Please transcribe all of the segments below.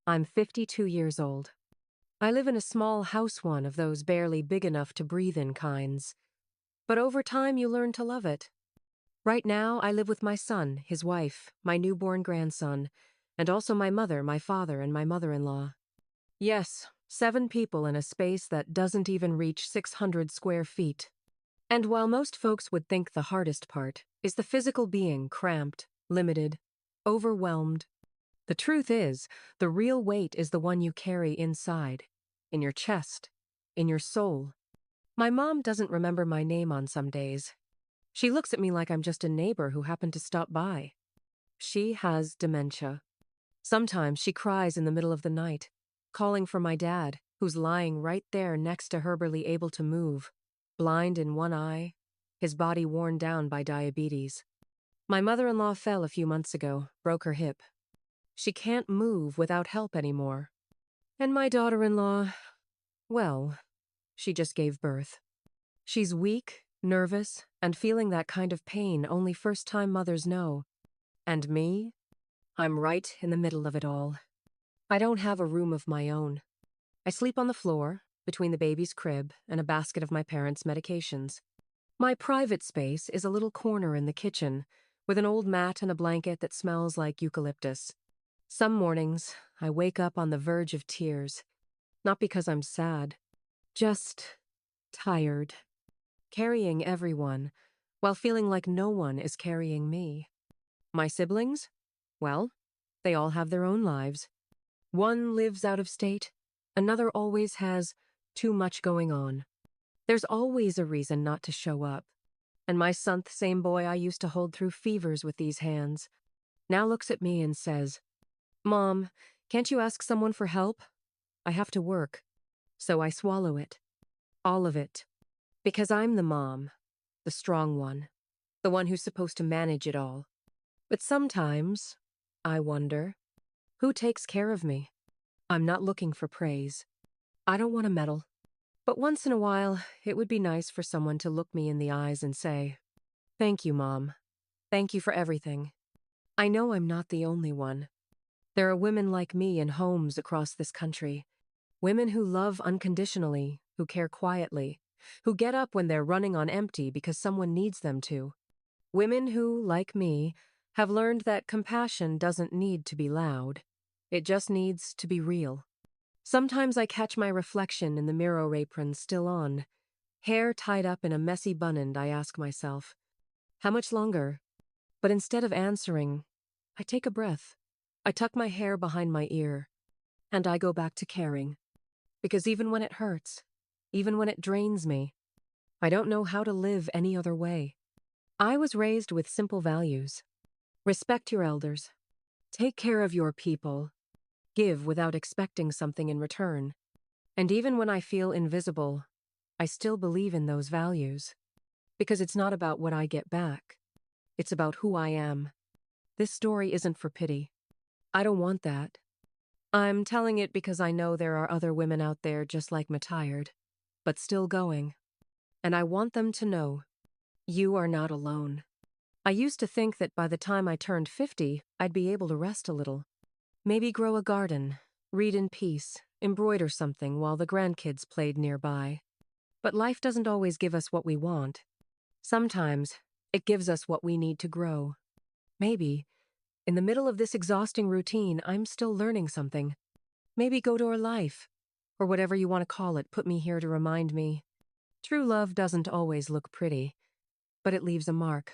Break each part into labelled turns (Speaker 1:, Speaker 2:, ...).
Speaker 1: I'm 52 years old. I live in a small house, one of those barely big enough to breathe in kinds. But over time, you learn to love it. Right now, I live with my son, his wife, my newborn grandson, and also my mother, my father, and my mother-in-law. Yes, 7 people in a space that doesn't even reach 600 square feet. And while most folks would think the hardest part is the physical being cramped, limited, overwhelmed, the truth is, the real weight is the one you carry inside, in your chest, in your soul. My mom doesn't remember my name on some days. She looks at me like I'm just a neighbor who happened to stop by. She has dementia. Sometimes she cries in the middle of the night, calling for my dad, who's lying right there next to her, barely able to move, blind in one eye, his body worn down by diabetes. My mother-in-law fell a few months ago, broke her hip. She can't move without help anymore. And my daughter-in-law, well, she just gave birth. She's weak, nervous, and feeling that kind of pain only first-time mothers know. And me? I'm right in the middle of it all. I don't have a room of my own. I sleep on the floor, between the baby's crib and a basket of my parents' medications. My private space is a little corner in the kitchen, with an old mat and a blanket that smells like eucalyptus. Some mornings, I wake up on the verge of tears. Not because I'm sad, just tired. Carrying everyone, while feeling like no one is carrying me. My siblings? Well, they all have their own lives. One lives out of state, another always has too much going on. There's always a reason not to show up. And my son, the same boy I used to hold through fevers with these hands, now looks at me and says, "Mom, can't you ask someone for help? I have to work." So I swallow it. All of it. Because I'm the mom, the strong one, the one who's supposed to manage it all. But sometimes, I wonder, who takes care of me? I'm not looking for praise. I don't want a medal. But once in a while, it would be nice for someone to look me in the eyes and say, "Thank you, Mom. Thank you for everything." I know I'm not the only one. There are women like me in homes across this country. Women who love unconditionally, who care quietly, who get up when they're running on empty because someone needs them to. Women who, like me, have learned that compassion doesn't need to be loud. It just needs to be real. Sometimes I catch my reflection in the mirror apron still on. Hair tied up in a messy bun, and I ask myself, how much longer? But instead of answering, I take a breath. I tuck my hair behind my ear, and I go back to caring. Because even when it hurts, even when it drains me, I don't know how to live any other way. I was raised with simple values. Respect your elders. Take care of your people. Give without expecting something in return. And even when I feel invisible, I still believe in those values. Because it's not about what I get back. It's about who I am. This story isn't for pity. I don't want that. I'm telling it because I know there are other women out there just like Matired, but still going. And I want them to know, you are not alone. I used to think that by the time I turned 50, I'd be able to rest a little. Maybe grow a garden, read in peace, embroider something while the grandkids played nearby. But life doesn't always give us what we want. Sometimes, it gives us what we need to grow. Maybe, in the middle of this exhausting routine, I'm still learning something. Maybe go to our life, or whatever you want to call it, put me here to remind me. True love doesn't always look pretty, but it leaves a mark.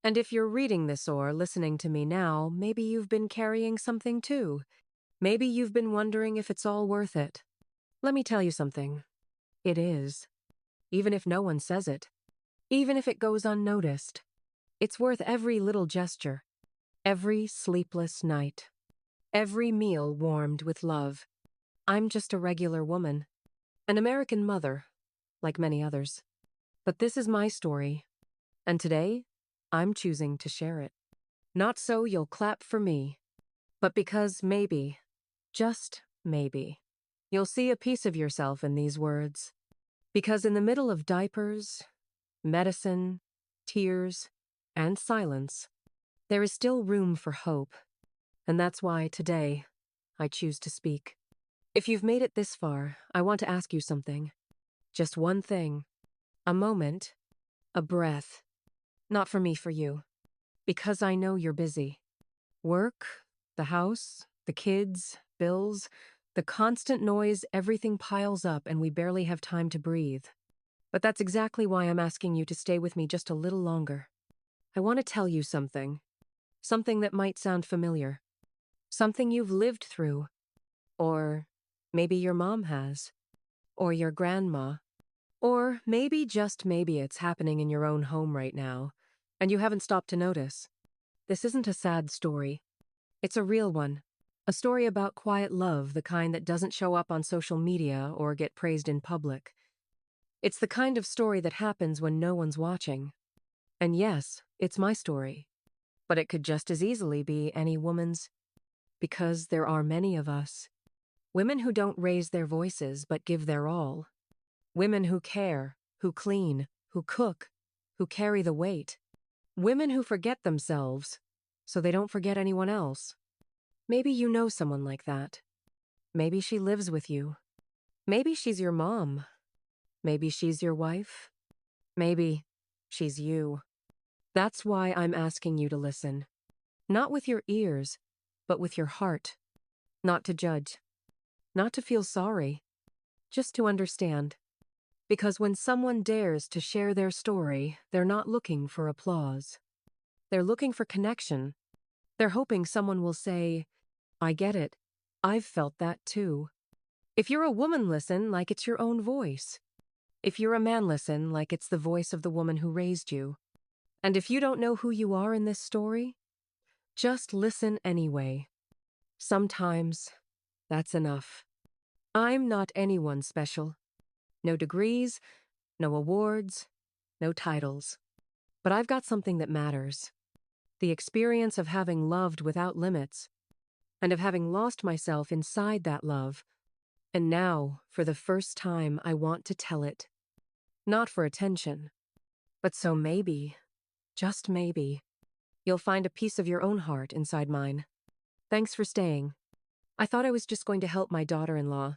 Speaker 1: And if you're reading this or listening to me now, maybe you've been carrying something too. Maybe you've been wondering if it's all worth it. Let me tell you something. It is. Even if no one says it. Even if it goes unnoticed. It's worth every little gesture. Every sleepless night. Every meal warmed with love. I'm just a regular woman. An American mother, like many others. But this is my story. And today, I'm choosing to share it. Not so you'll clap for me, but because maybe, just maybe, you'll see a piece of yourself in these words. Because in the middle of diapers, medicine, tears, and silence, there is still room for hope. And that's why today, I choose to speak. If you've made it this far, I want to ask you something. Just one thing. A moment. A breath. Not for me, for you. Because I know you're busy. Work, the house, the kids, bills, the constant noise, everything piles up and we barely have time to breathe. But that's exactly why I'm asking you to stay with me just a little longer. I want to tell you something. Something that might sound familiar. Something you've lived through. Or maybe your mom has. Or your grandma. Or maybe, just maybe, it's happening in your own home right now, and you haven't stopped to notice. This isn't a sad story. It's a real one. A story about quiet love, the kind that doesn't show up on social media or get praised in public. It's the kind of story that happens when no one's watching. And yes, it's my story. But it could just as easily be any woman's. Because there are many of us. Women who don't raise their voices but give their all. Women who care, who clean, who cook, who carry the weight. Women who forget themselves, so they don't forget anyone else. Maybe you know someone like that. Maybe she lives with you. Maybe she's your mom. Maybe she's your wife. Maybe she's you. That's why I'm asking you to listen. Not with your ears, but with your heart. Not to judge. Not to feel sorry. Just to understand. Because when someone dares to share their story, they're not looking for applause. They're looking for connection. They're hoping someone will say, I get it. I've felt that too. If you're a woman, listen like it's your own voice. If you're a man, listen like it's the voice of the woman who raised you. And if you don't know who you are in this story, just listen anyway. Sometimes, that's enough. I'm not anyone special. No degrees, no awards, no titles. But I've got something that matters. The experience of having loved without limits, and of having lost myself inside that love. And now, for the first time, I want to tell it. Not for attention, but so maybe, just maybe, you'll find a piece of your own heart inside mine. Thanks for staying. I thought I was just going to help my daughter-in-law.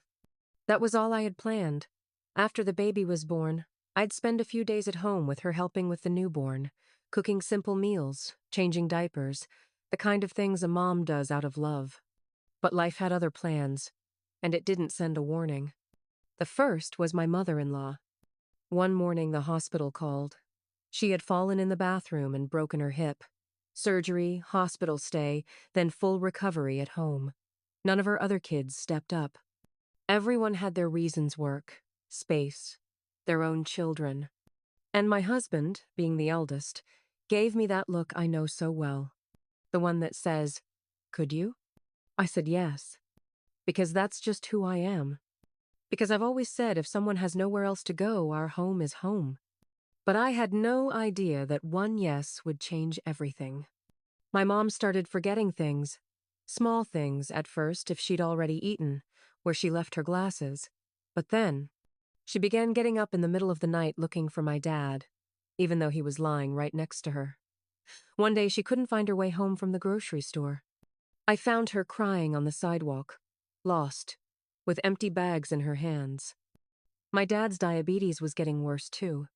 Speaker 1: That was all I had planned. After the baby was born, I'd spend a few days at home with her helping with the newborn, cooking simple meals, changing diapers, the kind of things a mom does out of love. But life had other plans, and it didn't send a warning. The first was my mother-in-law. One morning the hospital called. She had fallen in the bathroom and broken her hip. Surgery, hospital stay, then full recovery at home. None of her other kids stepped up. Everyone had their reasons: work, space, their own children. And my husband, being the eldest, gave me that look I know so well. The one that says, "Could you?" I said yes. Because that's just who I am. Because I've always said if someone has nowhere else to go, our home is home. But I had no idea that one yes would change everything. My mom started forgetting things. Small things, at first, if she'd already eaten, where she left her glasses. But then, she began getting up in the middle of the night looking for my dad, even though he was lying right next to her. One day she couldn't find her way home from the grocery store. I found her crying on the sidewalk, lost, with empty bags in her hands. My dad's diabetes was getting worse too.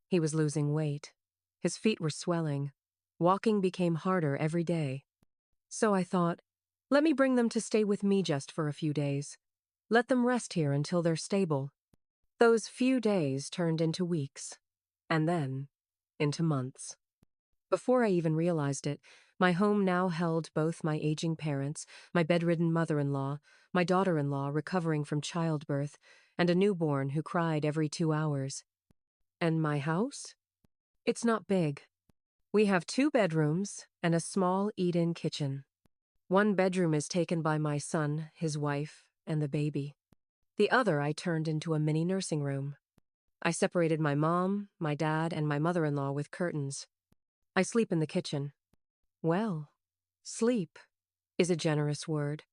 Speaker 1: He was losing weight. His feet were swelling. Walking became harder every day. So I thought, let me bring them to stay with me just for a few days. Let them rest here until they're stable. Those few days turned into weeks, and then into months. Before I even realized it, my home now held both my aging parents, my bedridden mother-in-law, my daughter-in-law recovering from childbirth, and a newborn who cried every 2 hours. And my house? It's not big. We have 2 bedrooms and a small eat-in kitchen. One bedroom is taken by my son, his wife, and the baby. The other I turned into a mini nursing room. I separated my mom, my dad, and my mother-in-law with curtains. I sleep in the kitchen. Well, sleep is a generous word.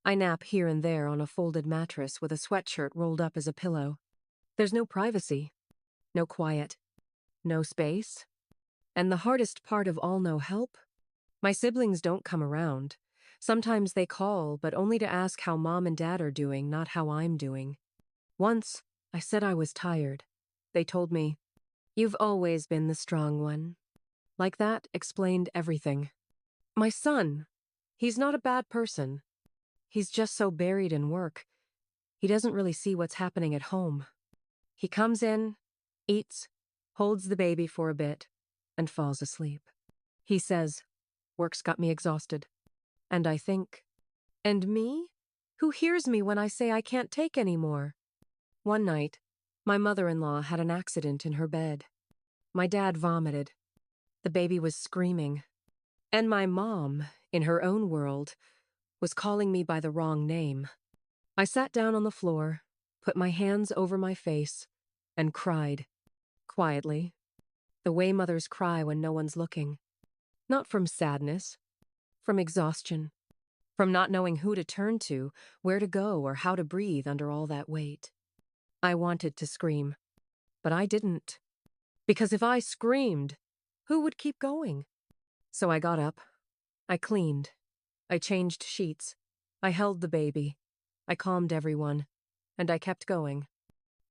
Speaker 1: I nap here and there on a folded mattress with a sweatshirt rolled up as a pillow. There's no privacy, no quiet, no space. And the hardest part of all, no help? My siblings don't come around. Sometimes they call, but only to ask how mom and dad are doing, not how I'm doing. Once, I said I was tired. They told me, "You've always been the strong one." Like that explained everything. My son, he's not a bad person. He's just so buried in work. He doesn't really see what's happening at home. He comes in, eats, holds the baby for a bit, and falls asleep. He says, "Work's got me exhausted." And I think, and me? Who hears me when I say I can't take any more? One night, my mother-in-law had an accident in her bed. My dad vomited. The baby was screaming. And my mom, in her own world, was calling me by the wrong name. I sat down on the floor, put my hands over my face, and cried. Quietly. The way mothers cry when no one's looking. Not from sadness. From exhaustion. From not knowing who to turn to, where to go, or how to breathe under all that weight. I wanted to scream. But I didn't. Because if I screamed, who would keep going? So I got up. I cleaned. I changed sheets. I held the baby. I calmed everyone. And I kept going.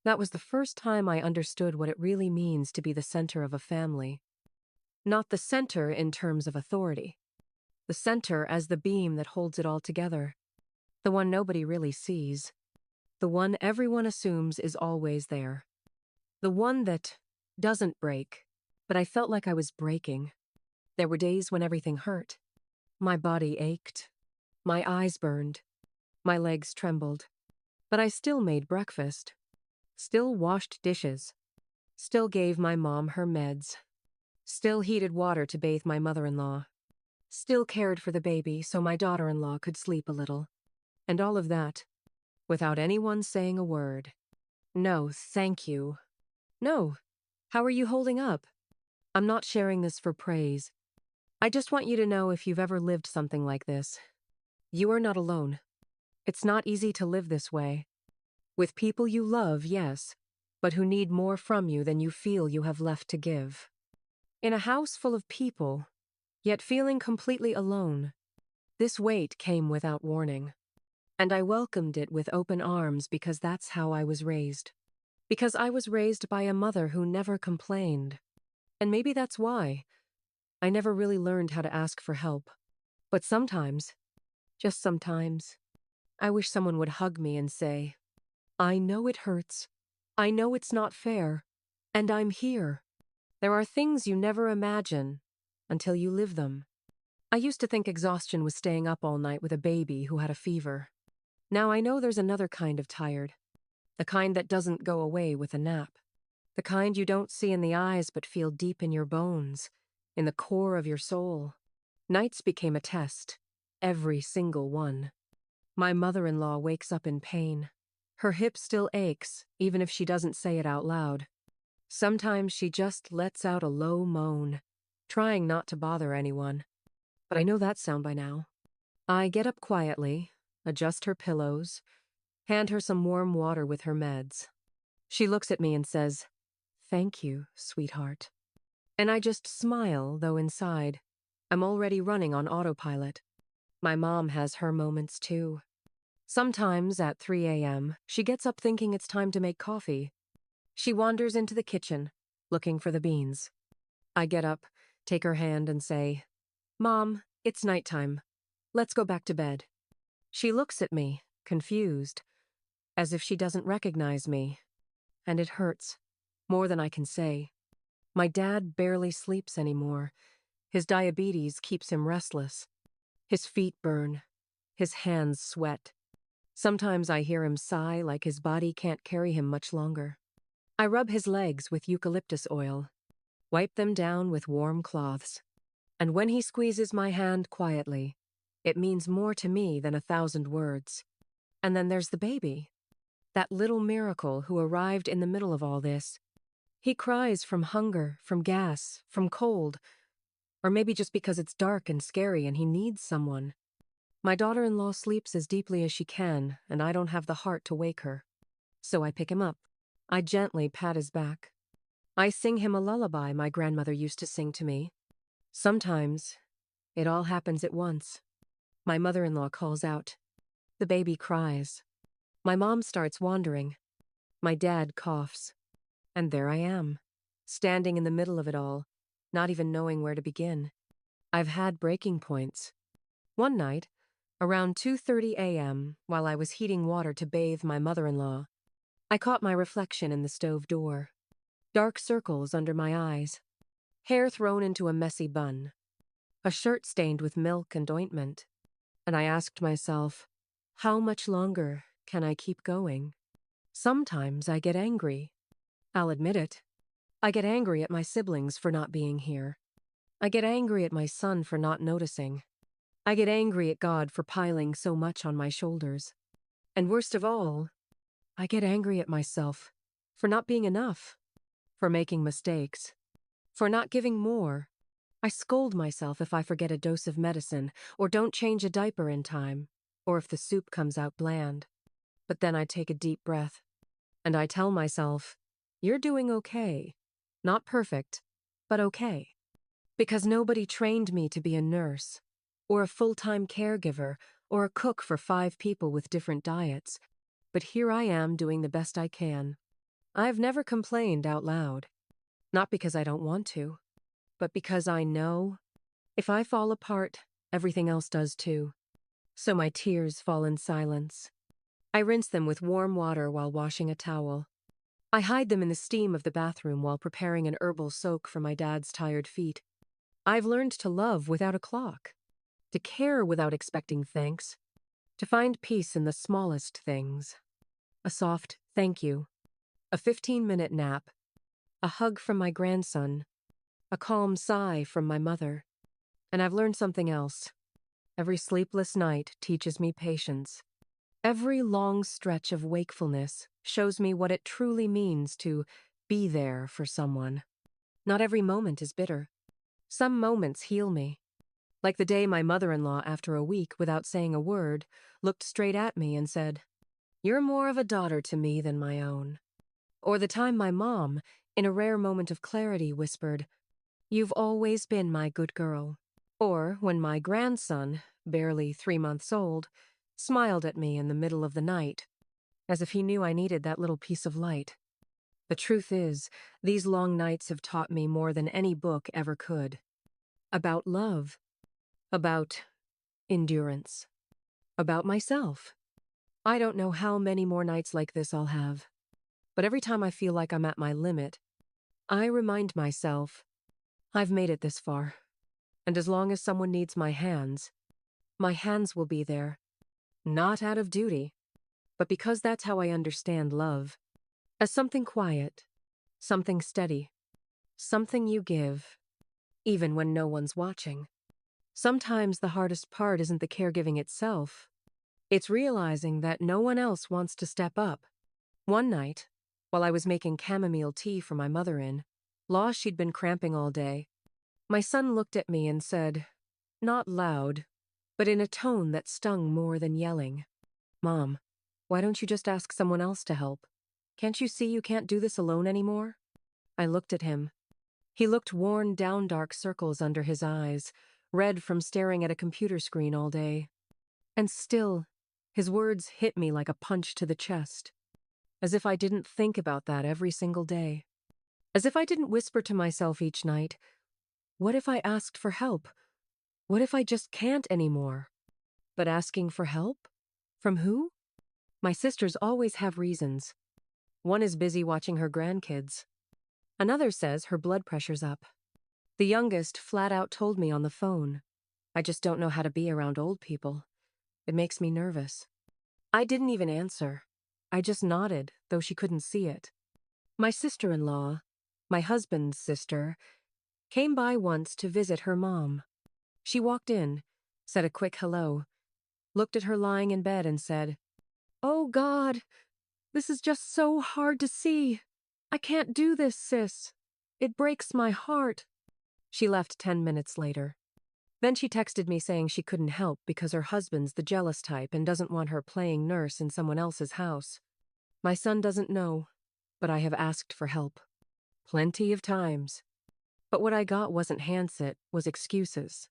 Speaker 1: That was the first time I understood what it really means to be the center of a family. Not the center in terms of authority. The center as the beam that holds it all together. The one nobody really sees. The one everyone assumes is always there. The one that doesn't break, but I felt like I was breaking. There were days when everything hurt. My body ached. My eyes burned. My legs trembled. But I still made breakfast. Still washed dishes. Still gave my mom her meds. Still heated water to bathe my mother-in-law. Still cared for the baby so my daughter-in-law could sleep a little. And all of that, without anyone saying a word. No, thank you. No. How are you holding up? I'm not sharing this for praise. I just want you to know if you've ever lived something like this. You are not alone. It's not easy to live this way. With people you love, yes, but who need more from you than you feel you have left to give. In a house full of people, yet feeling completely alone. This weight came without warning. And I welcomed it with open arms because that's how I was raised. Because I was raised by a mother who never complained. And maybe that's why I never really learned how to ask for help. But sometimes, just sometimes, I wish someone would hug me and say, "I know it hurts. I know it's not fair. And I'm here." There are things you never imagine until you live them. I used to think exhaustion was staying up all night with a baby who had a fever. Now I know there's another kind of tired. The kind that doesn't go away with a nap. The kind you don't see in the eyes but feel deep in your bones, in the core of your soul. Nights became a test. Every single one. My mother-in-law wakes up in pain. Her hip still aches, even if she doesn't say it out loud. Sometimes she just lets out a low moan, trying not to bother anyone. But I know that sound by now. I get up quietly, adjust her pillows, hand her some warm water with her meds. She looks at me and says, "Thank you, sweetheart." And I just smile, though inside, I'm already running on autopilot. My mom has her moments too. Sometimes at 3 a.m., she gets up thinking it's time to make coffee. She wanders into the kitchen, looking for the beans. I get up, take her hand and say, "Mom, it's nighttime. Let's go back to bed." She looks at me, confused, as if she doesn't recognize me. And it hurts, more than I can say. My dad barely sleeps anymore. His diabetes keeps him restless. His feet burn. His hands sweat. Sometimes I hear him sigh like his body can't carry him much longer. I rub his legs with eucalyptus oil, wipe them down with warm cloths. And when he squeezes my hand quietly, it means more to me than 1,000 words. And then there's the baby. That little miracle who arrived in the middle of all this. He cries from hunger, from gas, from cold, or maybe just because it's dark and scary and he needs someone. My daughter-in-law sleeps as deeply as she can, and I don't have the heart to wake her. So I pick him up. I gently pat his back. I sing him a lullaby my grandmother used to sing to me. Sometimes, it all happens at once. My mother-in-law calls out. The baby cries. My mom starts wandering. My dad coughs. And there I am, standing in the middle of it all, not even knowing where to begin. I've had breaking points. One night, around 2:30 a.m., while I was heating water to bathe my mother-in-law, I caught my reflection in the stove door. Dark circles under my eyes, hair thrown into a messy bun, a shirt stained with milk and ointment. And I asked myself, how much longer can I keep going? Sometimes I get angry. I'll admit it. I get angry at my siblings for not being here. I get angry at my son for not noticing. I get angry at God for piling so much on my shoulders. And worst of all, I get angry at myself for not being enough, for making mistakes, for not giving more. I scold myself if I forget a dose of medicine, or don't change a diaper in time, or if the soup comes out bland. But then I take a deep breath, and I tell myself, you're doing okay. Not perfect, but okay. Because nobody trained me to be a nurse, or a full-time caregiver, or a cook for 5 people with different diets. But here I am doing the best I can. I've never complained out loud. Not because I don't want to, but because I know if I fall apart, everything else does too. So my tears fall in silence. I rinse them with warm water while washing a towel. I hide them in the steam of the bathroom while preparing an herbal soak for my dad's tired feet. I've learned to love without a clock, to care without expecting thanks, to find peace in the smallest things. A soft thank you, a 15-minute nap, a hug from my grandson, a calm sigh from my mother. And I've learned something else. Every sleepless night teaches me patience. Every long stretch of wakefulness shows me what it truly means to be there for someone. Not every moment is bitter. Some moments heal me. Like the day my mother-in-law, after a week without saying a word, looked straight at me and said, "You're more of a daughter to me than my own." Or the time my mom, in a rare moment of clarity, whispered, "You've always been my good girl." Or when my grandson, barely 3 months old, smiled at me in the middle of the night, as if he knew I needed that little piece of light. The truth is, these long nights have taught me more than any book ever could. About love. About endurance. About myself. I don't know how many more nights like this I'll have. But every time I feel like I'm at my limit, I remind myself, I've made it this far. And as long as someone needs my hands will be there. Not out of duty, but because that's how I understand love. As something quiet, something steady, something you give, even when no one's watching. Sometimes the hardest part isn't the caregiving itself. It's realizing that no one else wants to step up. One night, while I was making chamomile tea for my mother-in, law she'd been cramping all day, my son looked at me and said, not loud, but in a tone that stung more than yelling, "Mom, why don't you just ask someone else to help? Can't you see you can't do this alone anymore?" I looked at him. He looked worn down, dark circles under his eyes, red from staring at a computer screen all day. And still, his words hit me like a punch to the chest. As if I didn't think about that every single day. As if I didn't whisper to myself each night, what if I asked for help? What if I just can't anymore? But asking for help? From who? My sisters always have reasons. One is busy watching her grandkids. Another says her blood pressure's up. The youngest flat out told me on the phone, "I just don't know how to be around old people. It makes me nervous." I didn't even answer. I just nodded, though she couldn't see it. My sister-in-law, my husband's sister, came by once to visit her mom. She walked in, said a quick hello, looked at her lying in bed and said, "Oh God, this is just so hard to see. I can't do this, sis. It breaks my heart." She left 10 minutes later. Then she texted me saying she couldn't help because her husband's the jealous type and doesn't want her playing nurse in someone else's house. My son doesn't know, but I have asked for help. Plenty of times. But what I got wasn't handsit, was excuses.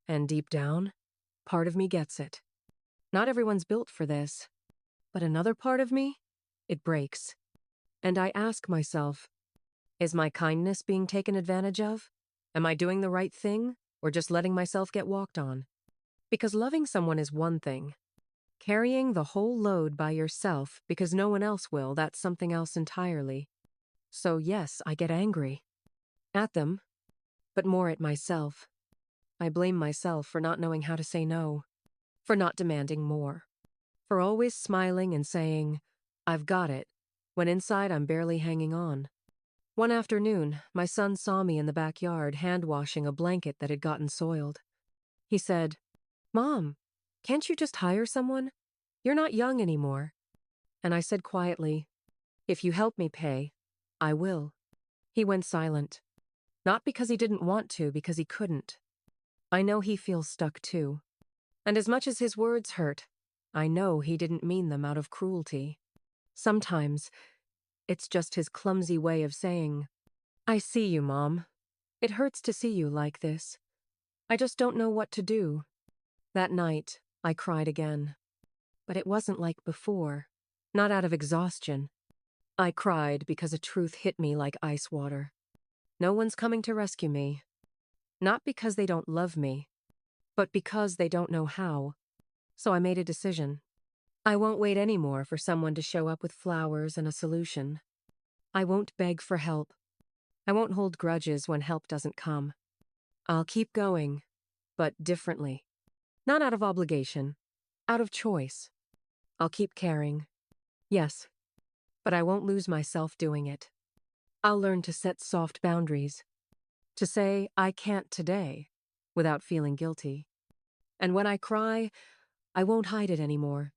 Speaker 1: And deep down, part of me gets it. Not everyone's built for this. But another part of me, it breaks. And I ask myself, is my kindness being taken advantage of? Am I doing the right thing, or just letting myself get walked on? Because loving someone is one thing. Carrying the whole load by yourself because no one else will, that's something else entirely. So yes, I get angry. At them, but more at myself. I blame myself for not knowing how to say no, for not demanding more, for always smiling and saying, I've got it, when inside I'm barely hanging on. One afternoon, my son saw me in the backyard hand-washing a blanket that had gotten soiled. He said, Mom, can't you just hire someone? You're not young anymore. And I said quietly, if you help me pay, I will. He went silent. Not because he didn't want to, because he couldn't. I know he feels stuck too. And as much as his words hurt, I know he didn't mean them out of cruelty. Sometimes, it's just his clumsy way of saying, I see you, Mom. It hurts to see you like this. I just don't know what to do. That night, I cried again. But it wasn't like before. Not out of exhaustion. I cried because a truth hit me like ice water. No one's coming to rescue me. Not because they don't love me, but because they don't know how. So I made a decision. I won't wait anymore for someone to show up with flowers and a solution. I won't beg for help. I won't hold grudges when help doesn't come. I'll keep going, but differently. Not out of obligation, out of choice. I'll keep caring. Yes, but I won't lose myself doing it. I'll learn to set soft boundaries. To say, I can't today, without feeling guilty. And when I cry, I won't hide it anymore.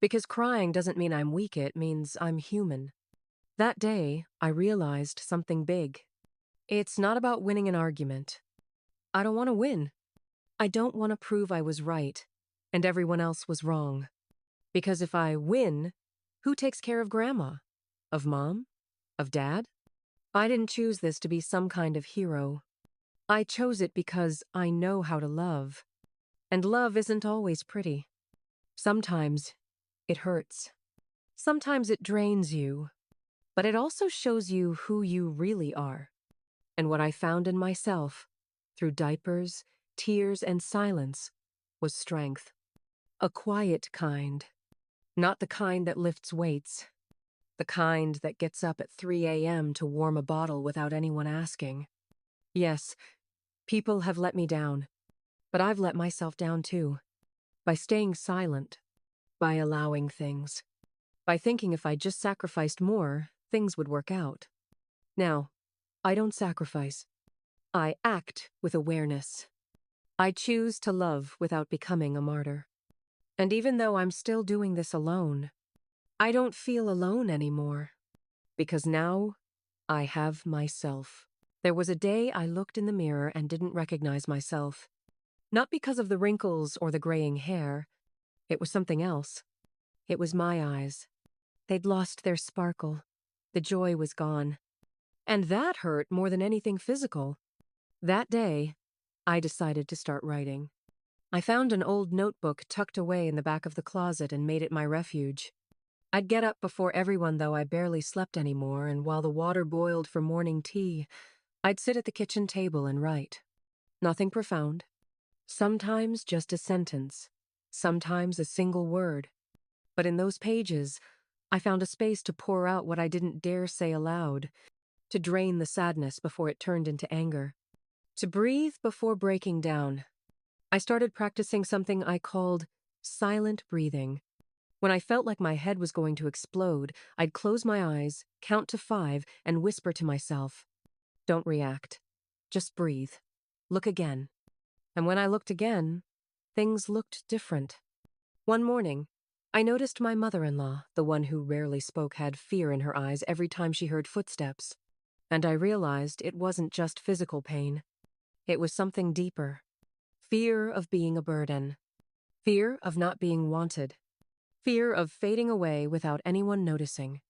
Speaker 1: Because crying doesn't mean I'm weak, it means I'm human. That day, I realized something big. It's not about winning an argument. I don't want to win. I don't want to prove I was right, and everyone else was wrong. Because if I win, who takes care of Grandma? Of Mom? Of Dad? I didn't choose this to be some kind of hero. I chose it because I know how to love. And love isn't always pretty. Sometimes it hurts. Sometimes it drains you. But it also shows you who you really are. And what I found in myself, through diapers, tears, and silence, was strength. A quiet kind. Not the kind that lifts weights. The kind that gets up at 3 a.m. to warm a bottle without anyone asking. Yes, people have let me down. But I've let myself down too. By staying silent. By allowing things. By thinking if I just sacrificed more, things would work out. Now, I don't sacrifice. I act with awareness. I choose to love without becoming a martyr. And even though I'm still doing this alone, I don't feel alone anymore. Because now, I have myself. There was a day I looked in the mirror and didn't recognize myself. Not because of the wrinkles or the graying hair. It was something else. It was my eyes. They'd lost their sparkle. The joy was gone. And that hurt more than anything physical. That day, I decided to start writing. I found an old notebook tucked away in the back of the closet and made it my refuge. I'd get up before everyone, though I barely slept anymore, and while the water boiled for morning tea, I'd sit at the kitchen table and write. Nothing profound. Sometimes just a sentence. Sometimes a single word. But in those pages, I found a space to pour out what I didn't dare say aloud, to drain the sadness before it turned into anger, to breathe before breaking down. I started practicing something I called silent breathing. When I felt like my head was going to explode, I'd close my eyes, count to 5, and whisper to myself, don't react. Just breathe. Look again. And when I looked again, things looked different. One morning, I noticed my mother-in-law, the one who rarely spoke, had fear in her eyes every time she heard footsteps. And I realized it wasn't just physical pain. It was something deeper. Fear of being a burden. Fear of not being wanted. Fear of fading away without anyone noticing.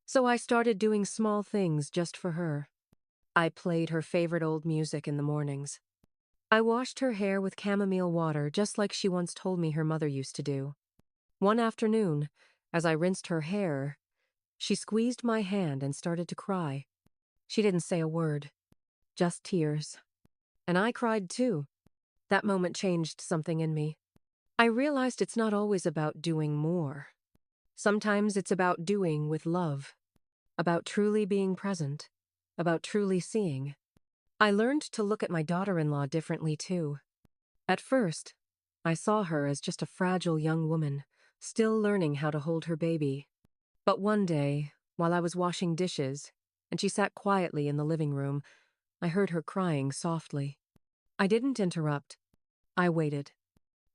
Speaker 1: So I started doing small things just for her. I played her favorite old music in the mornings. I washed her hair with chamomile water just like she once told me her mother used to do. One afternoon, as I rinsed her hair, she squeezed my hand and started to cry. She didn't say a word, just tears. And I cried too. That moment changed something in me. I realized it's not always about doing more. Sometimes it's about doing with love, about truly being present, about truly seeing. I learned to look at my daughter-in-law differently too. At first, I saw her as just a fragile young woman, still learning how to hold her baby. But one day, while I was washing dishes, and she sat quietly in the living room, I heard her crying softly. I didn't interrupt. I waited.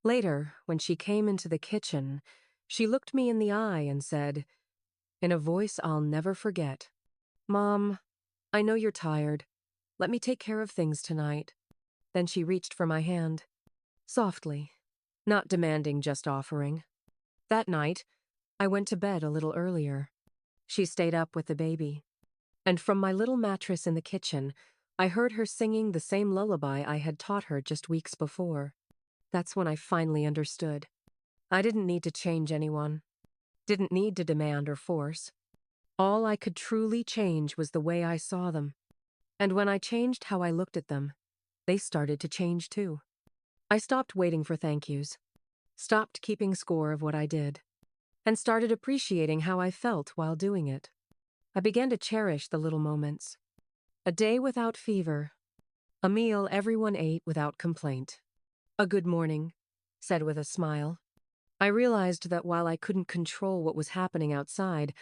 Speaker 1: Later, when she came into the kitchen, she looked me in the eye and said, in a voice I'll never forget, "Mom, I know you're tired. Let me take care of things tonight." Then she reached for my hand. Softly, not demanding, just offering. That night, I went to bed a little earlier. She stayed up with the baby. And from my little mattress in the kitchen, I heard her singing the same lullaby I had taught her just weeks before. That's when I finally understood. I didn't need to change anyone. Didn't need to demand or force. All I could truly change was the way I saw them. And when I changed how I looked at them, they started to change too. I stopped waiting for thank yous, stopped keeping score of what I did, and started appreciating how I felt while doing it. I began to cherish the little moments. A day without fever, a meal everyone ate without complaint, a good morning, said with a smile. I realized that while I couldn't control what was happening outside,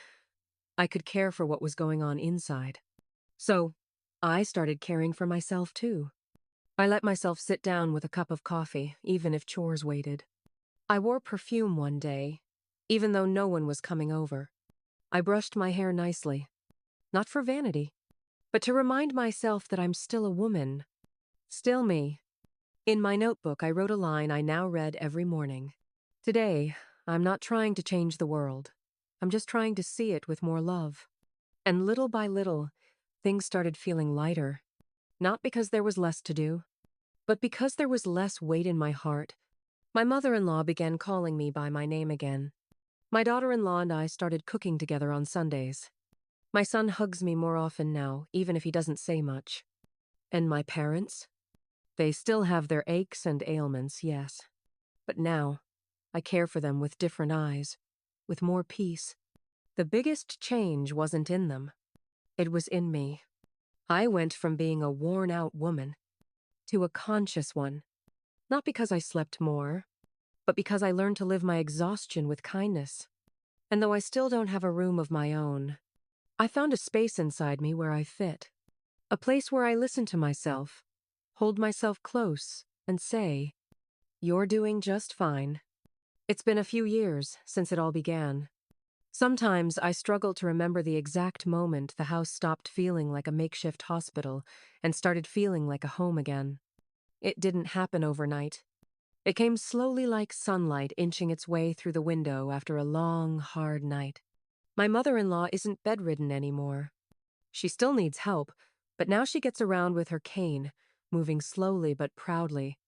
Speaker 1: I could care for what was going on inside. So, I started caring for myself too. I let myself sit down with a cup of coffee, even if chores waited. I wore perfume one day, even though no one was coming over. I brushed my hair nicely, not for vanity, but to remind myself that I'm still a woman, still me. In my notebook, I wrote a line I now read every morning. Today, I'm not trying to change the world. I'm just trying to see it with more love. And little by little, things started feeling lighter. Not because there was less to do, but because there was less weight in my heart. My mother-in-law began calling me by my name again. My daughter-in-law and I started cooking together on Sundays. My son hugs me more often now, even if he doesn't say much. And my parents? They still have their aches and ailments, yes. But now, I care for them with different eyes, with more peace. The biggest change wasn't in them. It was in me. I went from being a worn-out woman to a conscious one. Not because I slept more, but because I learned to live my exhaustion with kindness. And though I still don't have a room of my own, I found a space inside me where I fit. A place where I listen to myself, hold myself close, and say, "You're doing just fine." It's been a few years since it all began. Sometimes I struggle to remember the exact moment the house stopped feeling like a makeshift hospital and started feeling like a home again. It didn't happen overnight. It came slowly like sunlight inching its way through the window after a long, hard night. My mother-in-law isn't bedridden anymore. She still needs help, but now she gets around with her cane, moving slowly but proudly.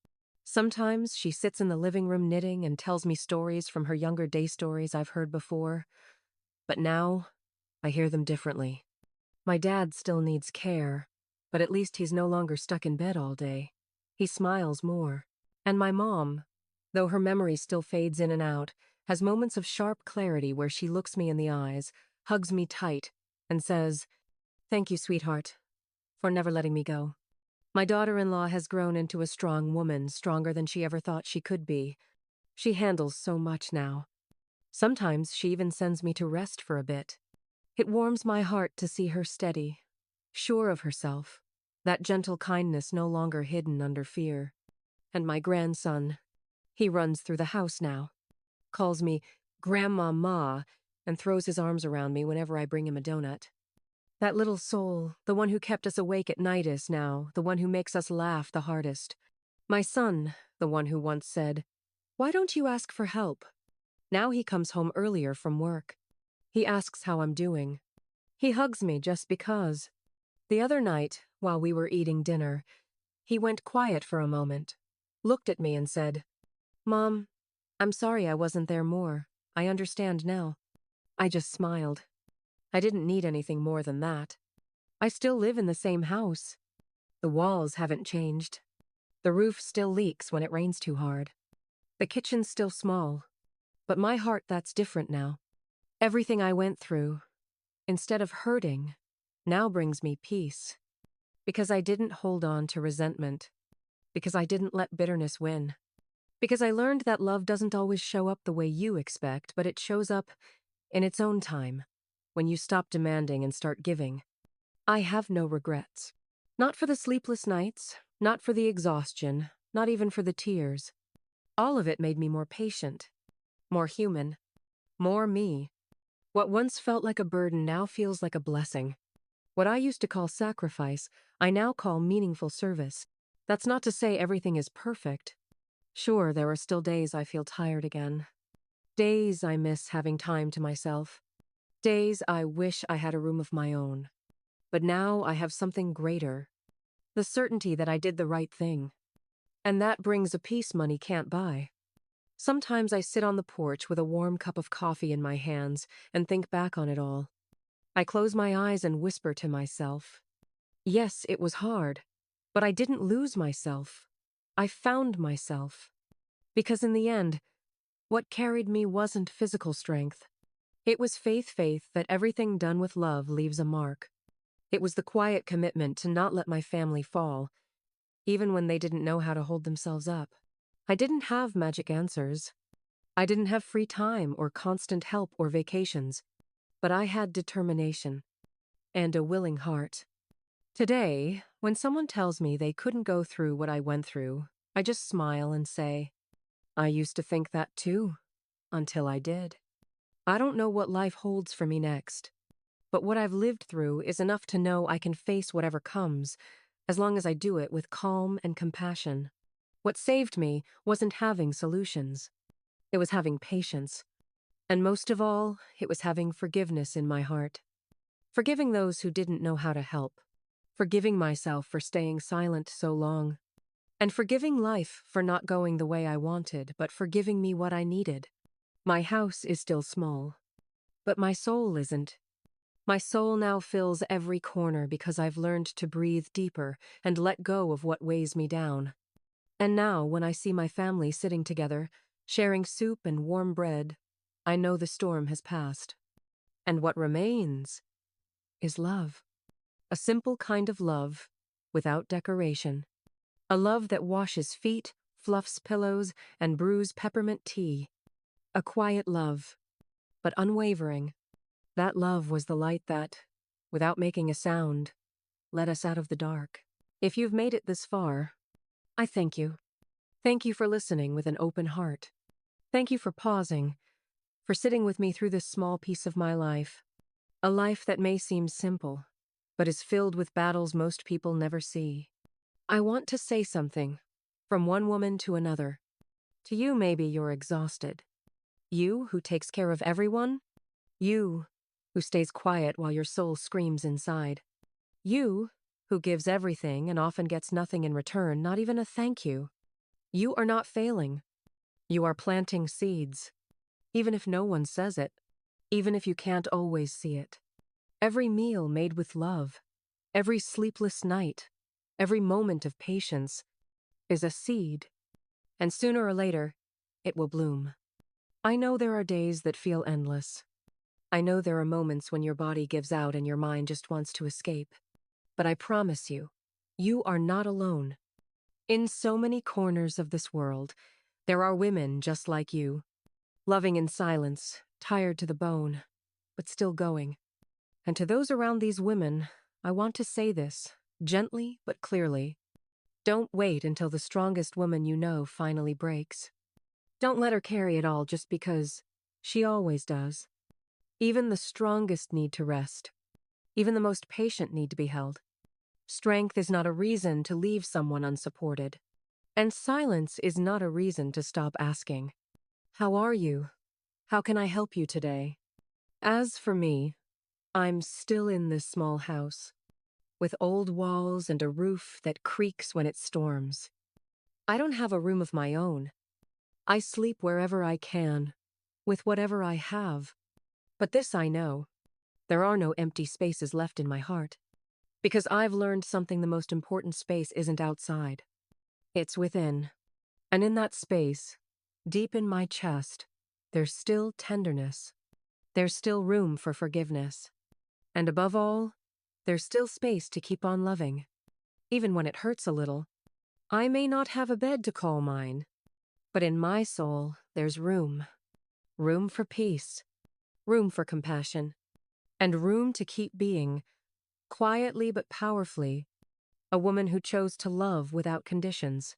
Speaker 1: Sometimes she sits in the living room knitting and tells me stories from her younger day stories I've heard before. But now, I hear them differently. My dad still needs care, but at least he's no longer stuck in bed all day. He smiles more. And my mom, though her memory still fades in and out, has moments of sharp clarity where she looks me in the eyes, hugs me tight, and says, "Thank you, sweetheart, for never letting me go." My daughter-in-law has grown into a strong woman, stronger than she ever thought she could be. She handles so much now. Sometimes she even sends me to rest for a bit. It warms my heart to see her steady, sure of herself, that gentle kindness no longer hidden under fear. And my grandson, he runs through the house now, calls me Grandma Ma, and throws his arms around me whenever I bring him a donut. That little soul, the one who kept us awake at night, is now the one who makes us laugh the hardest. My son, the one who once said, "Why don't you ask for help?" Now he comes home earlier from work. He asks how I'm doing. He hugs me just because. The other night, while we were eating dinner, He went quiet for a moment, looked at me and said, "Mom, I'm sorry I wasn't there more. I understand now." I just smiled. I didn't need anything more than that. I still live in the same house. The walls haven't changed. The roof still leaks when it rains too hard. The kitchen's still small. But my heart, that's different now. Everything I went through, instead of hurting, now brings me peace. Because I didn't hold on to resentment. Because I didn't let bitterness win. Because I learned that love doesn't always show up the way you expect, but it shows up in its own time, when you stop demanding and start giving. I have no regrets. Not for the sleepless nights, not for the exhaustion, not even for the tears. All of it made me more patient, more human, more me. What once felt like a burden now feels like a blessing. What I used to call sacrifice, I now call meaningful service. That's not to say everything is perfect. Sure, there are still days I feel tired again. Days I miss having time to myself. Days I wish I had a room of my own. But now I have something greater. The certainty that I did the right thing. And that brings a peace money can't buy. Sometimes I sit on the porch with a warm cup of coffee in my hands and think back on it all. I close my eyes and whisper to myself. Yes, it was hard, but I didn't lose myself. I found myself. Because in the end, what carried me wasn't physical strength. It was faith that everything done with love leaves a mark. It was the quiet commitment to not let my family fall, even when they didn't know how to hold themselves up. I didn't have magic answers. I didn't have free time or constant help or vacations, but I had determination and a willing heart. Today, when someone tells me they couldn't go through what I went through, I just smile and say, I used to think that too, until I did. I don't know what life holds for me next, but what I've lived through is enough to know I can face whatever comes, as long as I do it with calm and compassion. What saved me wasn't having solutions. It was having patience. And most of all, it was having forgiveness in my heart. Forgiving those who didn't know how to help. Forgiving myself for staying silent so long. And forgiving life for not going the way I wanted, but for giving me what I needed. My house is still small, but my soul isn't. My soul now fills every corner because I've learned to breathe deeper and let go of what weighs me down. And now, when I see my family sitting together, sharing soup and warm bread, I know the storm has passed. And what remains is love. A simple kind of love, without decoration. A love that washes feet, fluffs pillows, and brews peppermint tea. A quiet love, but unwavering. That love was the light that, without making a sound, led us out of the dark. If you've made it this far, I thank you. Thank you for listening with an open heart. Thank you for pausing, for sitting with me through this small piece of my life. A life that may seem simple, but is filled with battles most people never see. I want to say something, from one woman to another. To you, maybe you're exhausted. You, who takes care of everyone. You, who stays quiet while your soul screams inside. You, who gives everything and often gets nothing in return, not even a thank you. You are not failing. You are planting seeds. Even if no one says it. Even if you can't always see it. Every meal made with love. Every sleepless night. Every moment of patience is a seed. And sooner or later, it will bloom. I know there are days that feel endless. I know there are moments when your body gives out and your mind just wants to escape. But I promise you, you are not alone. In so many corners of this world, there are women just like you, loving in silence, tired to the bone, but still going. And to those around these women, I want to say this, gently but clearly. Don't wait until the strongest woman you know finally breaks. Don't let her carry it all just because she always does. Even the strongest need to rest. Even the most patient need to be held. Strength is not a reason to leave someone unsupported. And silence is not a reason to stop asking. How are you? How can I help you today? As for me, I'm still in this small house. with old walls and a roof that creaks when it storms. I don't have a room of my own. I sleep wherever I can, with whatever I have. But this I know, there are no empty spaces left in my heart. Because I've learned something: the most important space isn't outside. It's within. And in that space, deep in my chest, there's still tenderness. There's still room for forgiveness. And above all, there's still space to keep on loving. Even when it hurts a little. I may not have a bed to call mine, but in my soul, there's room. Room for peace. Room for compassion. And room to keep being, quietly but powerfully, a woman who chose to love without conditions.